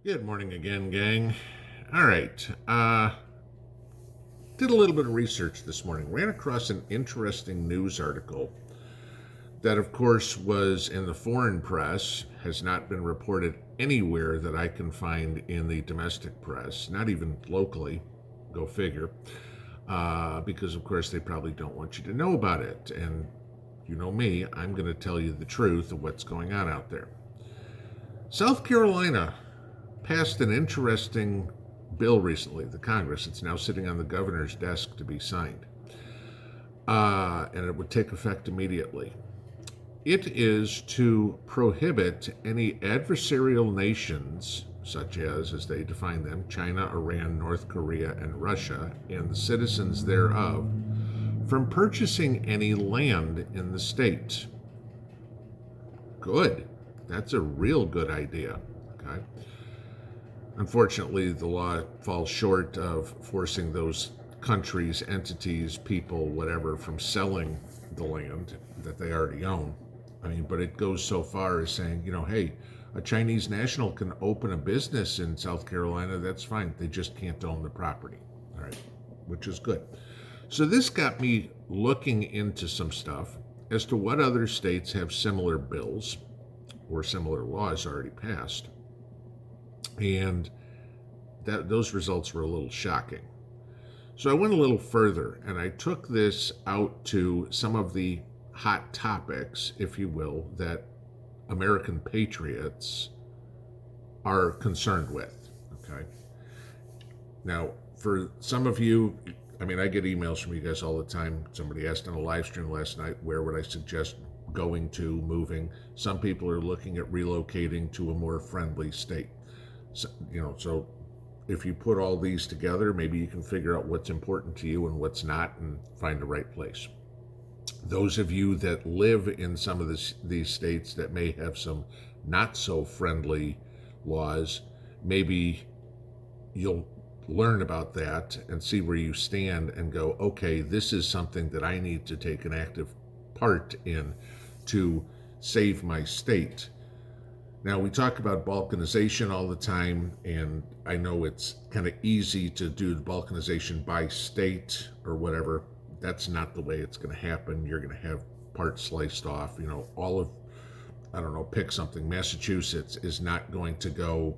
Good morning again, gang. All right. Did a little bit of research this morning. Ran across an interesting news article that, of course, was in the foreign press, has not been reported anywhere that I can find in the domestic press, not even locally. Go figure. Because, of course, they probably don't want you to know about it. And you know me, I'm going to tell you the truth of what's going on out there. South Carolina passed an interesting bill recently, the Congress. It's now sitting on the governor's desk to be signed. And it would take effect immediately. It is to prohibit any adversarial nations, such as they define them, China, Iran, North Korea, and Russia, and the citizens thereof, from purchasing any land in the state. Good. That's a real good idea. Okay. Unfortunately, the law falls short of forcing those countries, entities, people, whatever, from selling the land that they already own. I mean, but it goes so far as saying, hey, a Chinese national can open a business in South Carolina, that's fine. They just can't own the property. All right, which is good. So this got me looking into some stuff as to what other states have similar bills or similar laws already passed. And those results were a little shocking. So I went a little further and I took this out to some of the hot topics, if you will, that American patriots are concerned with. Okay. Now, for some of you, I get emails from you guys all the time. Somebody asked on a live stream last night, where would I suggest going to, moving? Some people are looking at relocating to a more friendly state. So if you put all these together, maybe you can figure out what's important to you and what's not and find the right place. Those of you that live in some of these states that may have some not so friendly laws, maybe you'll learn about that and see where you stand and go, okay, this is something that I need to take an active part in to save my state. Now, we talk about balkanization all the time, and I know it's kind of easy to do the balkanization by state or whatever. That's not the way it's going to happen. You're going to have parts sliced off. All of, pick something. Massachusetts is not going to go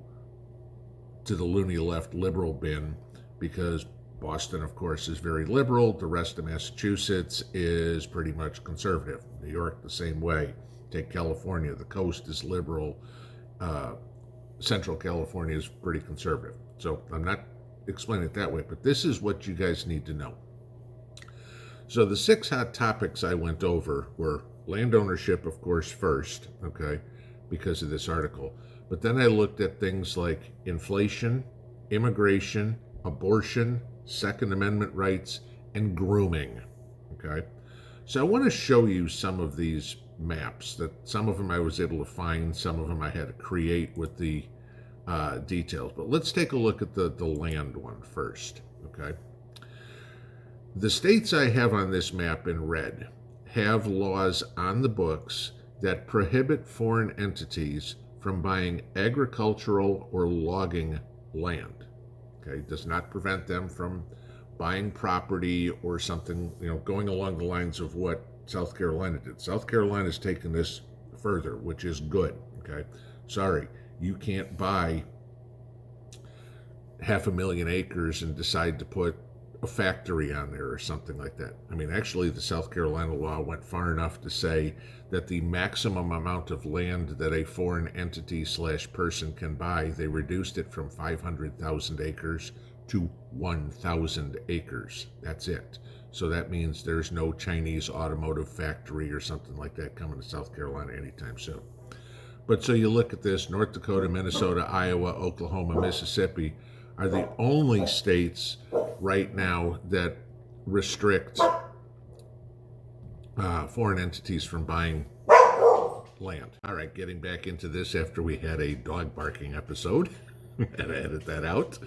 to the loony left liberal bin because Boston, of course, is very liberal. The rest of Massachusetts is pretty much conservative. New York, the same way. Take California, the coast is liberal. Central California is pretty conservative. So I'm not explaining it that way, but this is what you guys need to know. So the 6 hot topics I went over were land ownership, of course, first, okay, because of this article. But then I looked at things like inflation, immigration, abortion, Second Amendment rights, and grooming, okay? So I want to show you some of these maps. That some of them I was able to find, some of them I had to create with the details. But let's take a look at the land one first, okay? The states I have on this map in red have laws on the books that prohibit foreign entities from buying agricultural or logging land. Okay, does not prevent them from buying property or something, going along the lines of what South Carolina did. South Carolina's taken this further, which is good, okay? Sorry, you can't buy 500,000 acres and decide to put a factory on there or something like that. Actually, the South Carolina law went far enough to say that the maximum amount of land that a foreign entity / person can buy, they reduced it from 500,000 acres to 1,000 acres. That's it. So that means there's no Chinese automotive factory or something like that coming to South Carolina anytime soon. But so you look at this, North Dakota, Minnesota, Iowa, Oklahoma, Mississippi are the only states right now that restrict foreign entities from buying land. All right, getting back into this after we had a dog barking episode. Had to edit that out.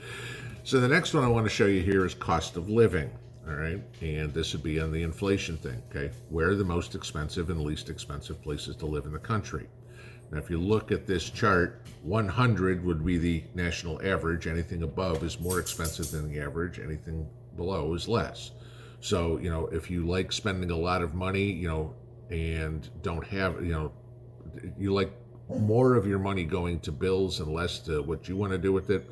So the next one I want to show you here is cost of living. All right, and this would be on the inflation thing, okay? Where are the most expensive and least expensive places to live in the country? Now, if you look at this chart, 100 would be the national average. Anything above is more expensive than the average. Anything below is less. So, if you like spending a lot of money, and don't have, you like more of your money going to bills and less to what you want to do with it,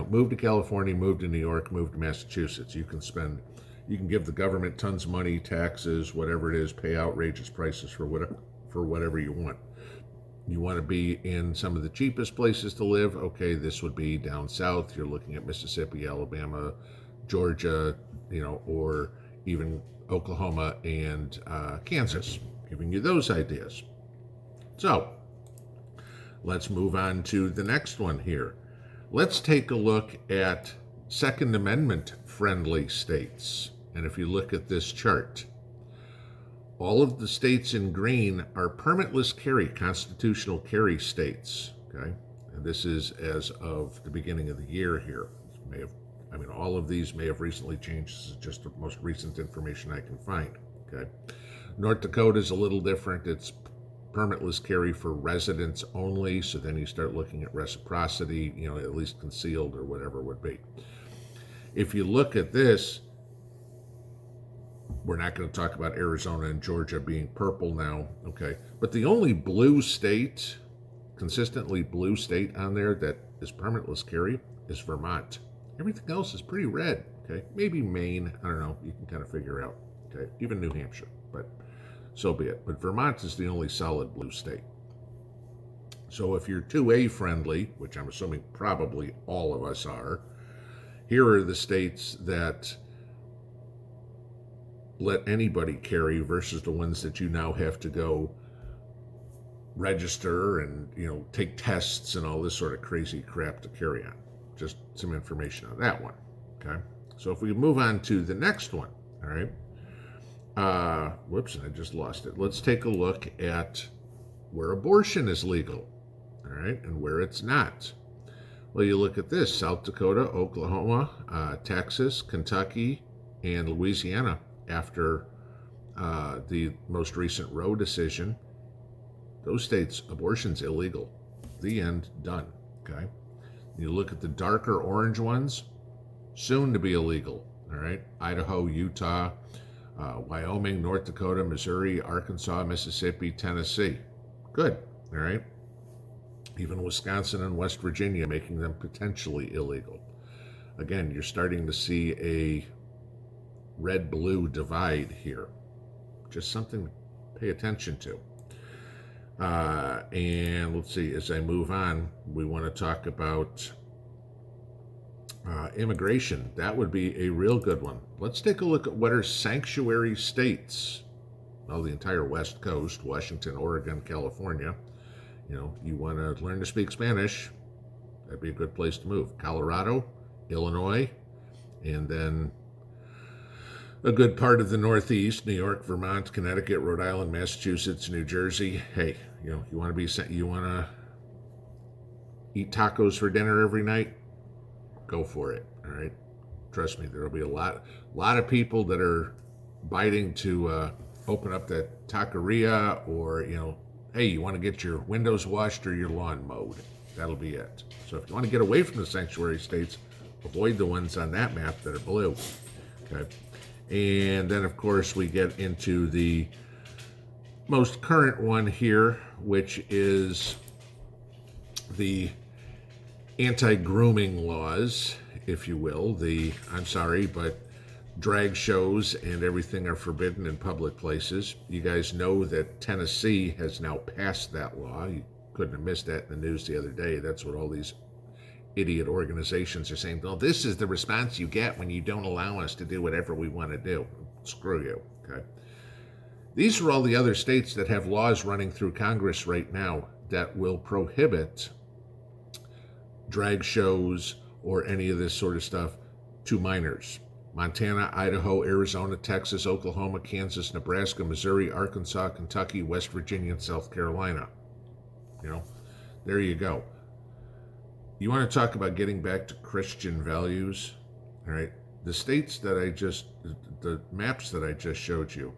move to California, move to New York, move to Massachusetts. You can give the government tons of money, taxes, whatever it is, pay outrageous prices for whatever you want. You want to be in some of the cheapest places to live. Okay, this would be down south. You're looking at Mississippi, Alabama, Georgia, or even Oklahoma and Kansas, giving you those ideas. So let's move on to the next one here. Let's take a look at Second Amendment friendly states. And if you look at this chart, all of the states in green are permitless carry, constitutional carry states. Okay, and this is as of the beginning of the year here. All of these may have recently changed. This is just the most recent information I can find. Okay, North Dakota is a little different. It's permitless carry for residents only. So then you start looking at reciprocity, at least concealed or whatever it would be. If you look at this, we're not going to talk about Arizona and Georgia being purple now, okay? But the only blue state, consistently blue state on there that is permitless carry is Vermont. Everything else is pretty red, okay? Maybe Maine, I don't know, you can kind of figure out, okay? Even New Hampshire, but so be it. But Vermont is the only solid blue state. So if you're 2A friendly, which I'm assuming probably all of us are, here are the states that let anybody carry versus the ones that you now have to go register and take tests and all this sort of crazy crap to carry on. Just some information on that one. Okay, so if we move on to the next one, all right. Whoops, I just lost it. Let's take a look at where abortion is legal, all right, and where it's not. Well, you look at this: South Dakota, Oklahoma, Texas, Kentucky, and Louisiana. After the most recent Roe decision, those states, abortion's illegal. The end, done. Okay. You look at the darker orange ones, soon to be illegal. All right. Idaho, Utah, Wyoming, North Dakota, Missouri, Arkansas, Mississippi, Tennessee. Good. All right. Even Wisconsin and West Virginia, making them potentially illegal. Again, you're starting to see a red-blue divide here. Just something to pay attention to. And let's see, as I move on, we want to talk about immigration. That would be a real good one. Let's take a look at what are sanctuary states. Well, the entire West Coast, Washington, Oregon, California. You want to learn to speak Spanish, that'd be a good place to move. Colorado, Illinois, and then a good part of the Northeast: New York, Vermont, Connecticut, Rhode Island, Massachusetts, New Jersey. Hey, you want to eat tacos for dinner every night? Go for it. All right, trust me, there'll be a lot of people that are biting to open up that taqueria, or hey, you want to get your windows washed or your lawn mowed? That'll be it. So if you want to get away from the sanctuary states, avoid the ones on that map that are blue. Okay. And then, of course, we get into the most current one here, which is the anti-grooming laws, if you will. But drag shows and everything are forbidden in public places. You guys know that Tennessee has now passed that law. You couldn't have missed that in the news the other day. That's what all these idiot organizations are saying. Well, this is the response you get when you don't allow us to do whatever we want to do. Screw you. Okay. These are all the other states that have laws running through Congress right now that will prohibit drag shows or any of this sort of stuff to minors. Montana, Idaho, Arizona, Texas, Oklahoma, Kansas, Nebraska, Missouri, Arkansas, Kentucky, West Virginia, and South Carolina. There you go. You want to talk about getting back to Christian values? All right. The states that the maps that I just showed you,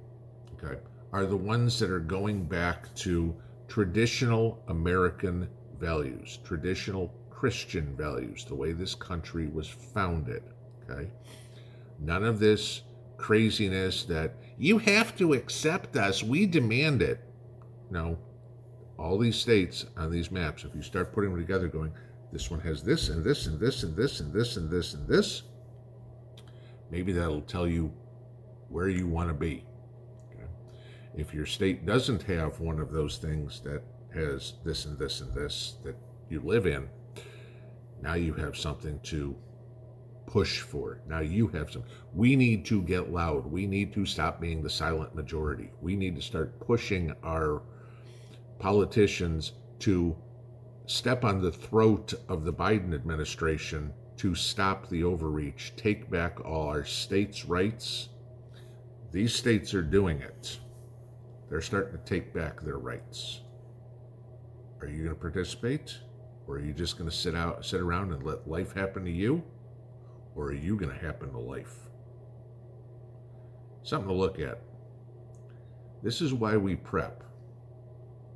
okay, are the ones that are going back to traditional American values, traditional Christian values, the way this country was founded, okay? None of this craziness that you have to accept us, we demand it. No, all these states on these maps, if you start putting them together going, this one has this and this and this and this and this and this and this, maybe that'll tell you where you want to be. Okay? If your state doesn't have one of those things that has this and this and this that you live in, now you have something to push for. Now you have some. We need to get loud. We need to stop being the silent majority. We need to start pushing our politicians to step on the throat of the Biden administration to stop the overreach, take back all our states' rights. These states are doing it. They're starting to take back their rights. Are you going to participate? Or are you just going to sit around and let life happen to you? Or are you going to happen to life? Something to look at. This is why we prep.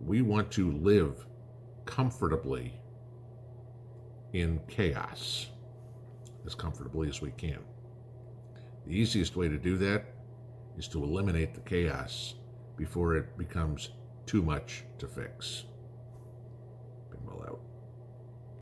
We want to live comfortably in chaos, as comfortably as we can. The easiest way to do that is to eliminate the chaos before it becomes too much to fix.